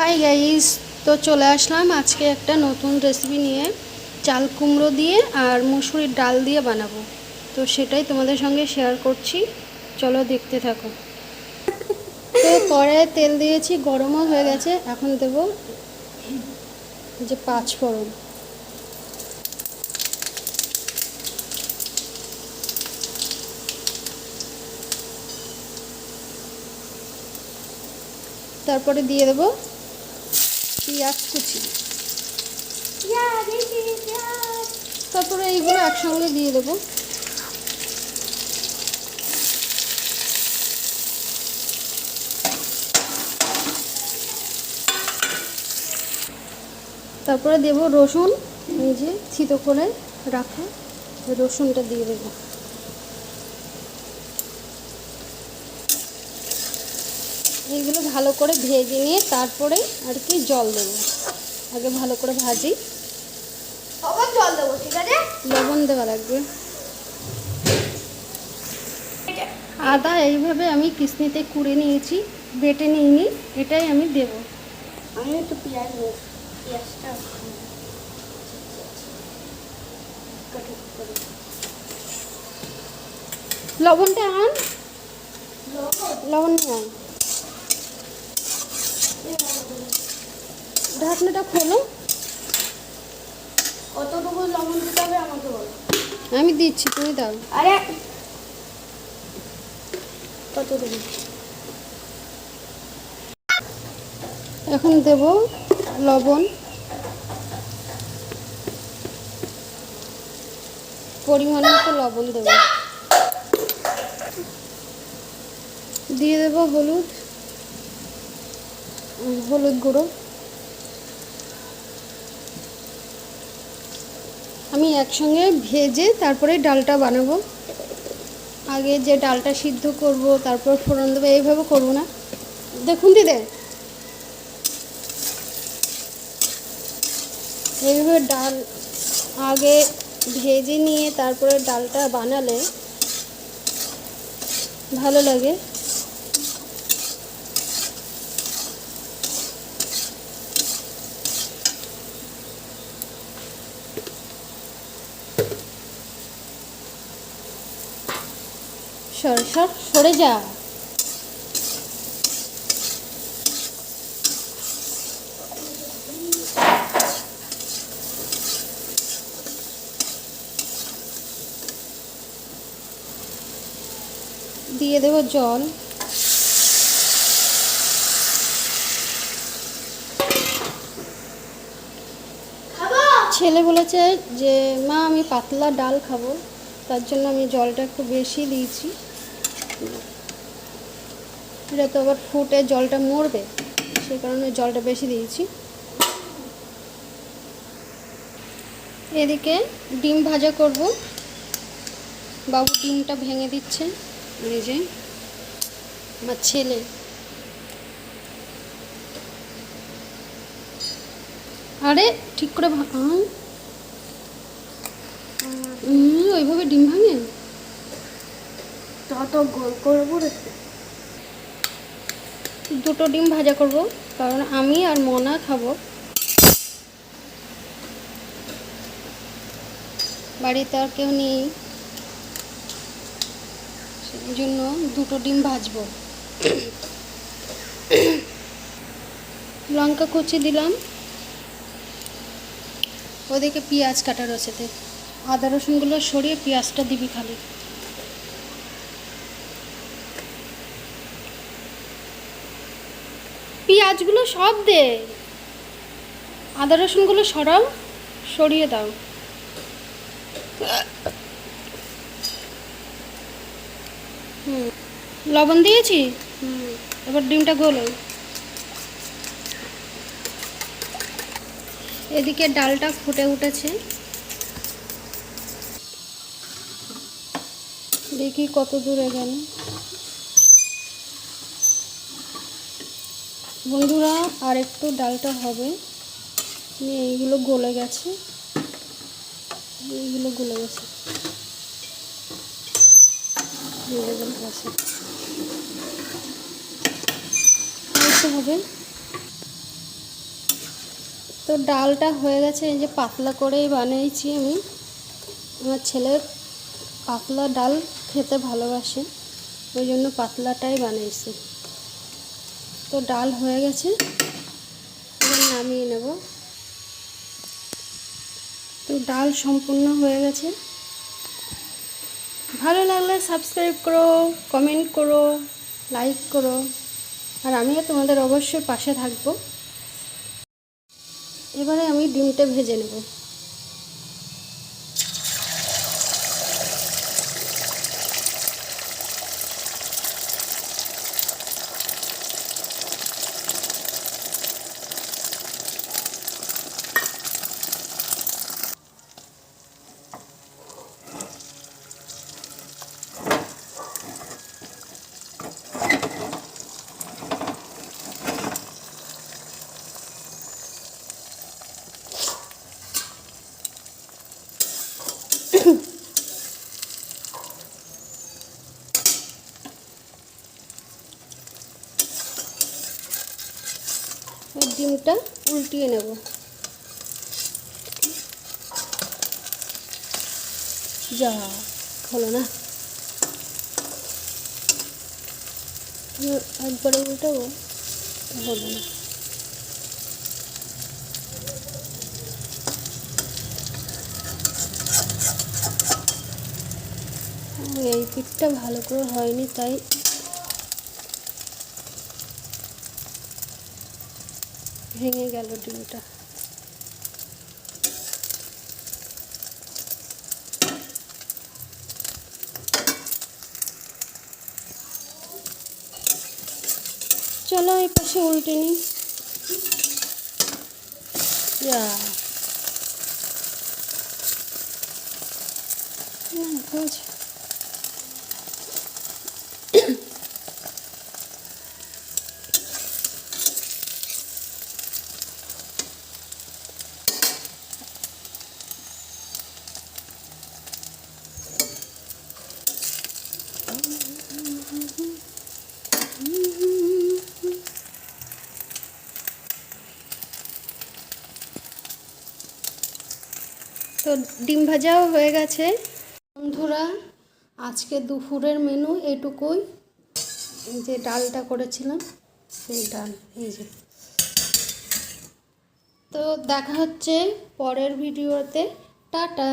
Hi guys, তো চলে আসলাম আজকে একটা নতুন রেসিপি নিয়ে। চাল কুমড়ো দিয়ে আর মুসুরির ডাল দিয়ে বানাবো, তো সেটাই তোমাদের সঙ্গে শেয়ার করছি। চলো দেখতে থাকো। তো কড়াইয়ে তেল দিয়েছি, গরমও হয়ে গেছে। এখন দেব যে 5 ফোড়ন, তারপরে দিয়ে দেব পেঁয়াজ কুচি, তারপরে এইগুলো একসঙ্গে দিয়ে দেবো। তারপরে দেব রসুন, এই যে থিতো করে রাখা রসুনটা দিয়ে দেবো। এইগুলো ভালো করে ভেজে নিয়ে তারপরে আর কি জল দেবো। আগে ভালো করে ভাজি, জল দেবো, ঠিক আছে? লবণ দেওয়া লাগবে। আদা এইভাবে আমি কিসনিতে কুড়ে নিয়েছি, বেটে নিইনি, এটাই আমি দেব। আমি একটু পেঁয়াজটা লবণটা আন, লবণ নিয়ে আন। ঢাকনাটা খোলো। কতটুকু লবণ দিতে হবে আমাকে বলো। আমি দিচ্ছি, তুমি দাও। আরে কতটুকু? এখন দেব লবণ, পরিমাণ মতো লবণ দেব। দিয়ে দেব হলুদ, হলুদ গুঁড়ো। আমি একসঙ্গে ভেজে তারপরে ডালটা বানাবো। আগে যে ডালটা সিদ্ধ করব তারপর ফোড়ন দেবো, এইভাবে করবো না। দেখুন দিদে, এইভাবে ডাল আগে ভেজে নিয়ে তারপরে ডালটা বানালে ভালো লাগে। সরে যা। দিয়ে দেব জল, ছেলে বলেছে যে মা আমি পাতলা ডাল খাবো, তার জন্য আমি জলটা একটু বেশি দিয়েছি। এটা তো আবার ফুটে জলটা মরবে, সেই কারণে জলটা বেশি দিয়েছি। এদিকে ডিম ভাজা করব। বাবু ডিমটা ভেঙে দিচ্ছে, এই যে আমার ছেলে। আরে ঠিক করে ওইভাবে ডিম ভাঙে? তত গোল করবো রে। দুটো ডিম ভাজা করব, কারণ আমি আর মনা খাবো। বাড়িতে আর কেউ নেই, সেই জন্য দুটো ডিম ভাজবো। লঙ্কা কুচি দিলাম, ওদিকে পেঁয়াজ কাটা রয়েছে। আদা রসুনগুলো সরিয়ে পেঁয়াজটা দিবি খালি। পেঁয়াজগুলো সব দে, আদা রসুনগুলো সরাও, সরিয়ে দাও। লবণ দিয়েছি, এবার ডিমটা গোলো। এদিকে ডালটা ফুটে উঠেছে, দেখি কত দূরে গেল। বন্ধুরা আর একটু ডালটা হবে, এইগুলো গলে গেছে, এইগুলো গলে গেছে, হবে। তো ডালটা হয়ে গেছে, এই যে পাতলা করেই বানিয়েছি আমি। আমার ছেলে পাতলা ডাল খেতে ভালোবাসে, ওই জন্য পাতলাটাই বানিয়েছি। তো ডাল হয়ে গেছে, এবার নামিয়ে নেব। তো ডাল সম্পূর্ণ হয়ে গেছে। ভালো লাগলে সাবস্ক্রাইব করো, কমেন্ট করো, লাইক করো, আর আমিও তোমাদের অবশ্যই পাশে থাকবো। এবারে আমি ডিমটা ভেজে নেব। ডিমটা উল্টিয়ে নেব। যা হলো না, একবারে উল্টাবো, হলো না। এই পিঠটা ভালো করে হয়নি, তাই ভেঙে গেল ডিমটা। চলো এই পাশে উল্টে নিই। তো ডিম ভাজাও হয়ে গেছে। বন্ধুরা, আজকে দুপুরের মেনু এটুকুই। এই যে ডালটা করেছিলাম, সেই ডাল, এই যে। তো দেখা হচ্ছে পরের ভিডিওতে। টাটা।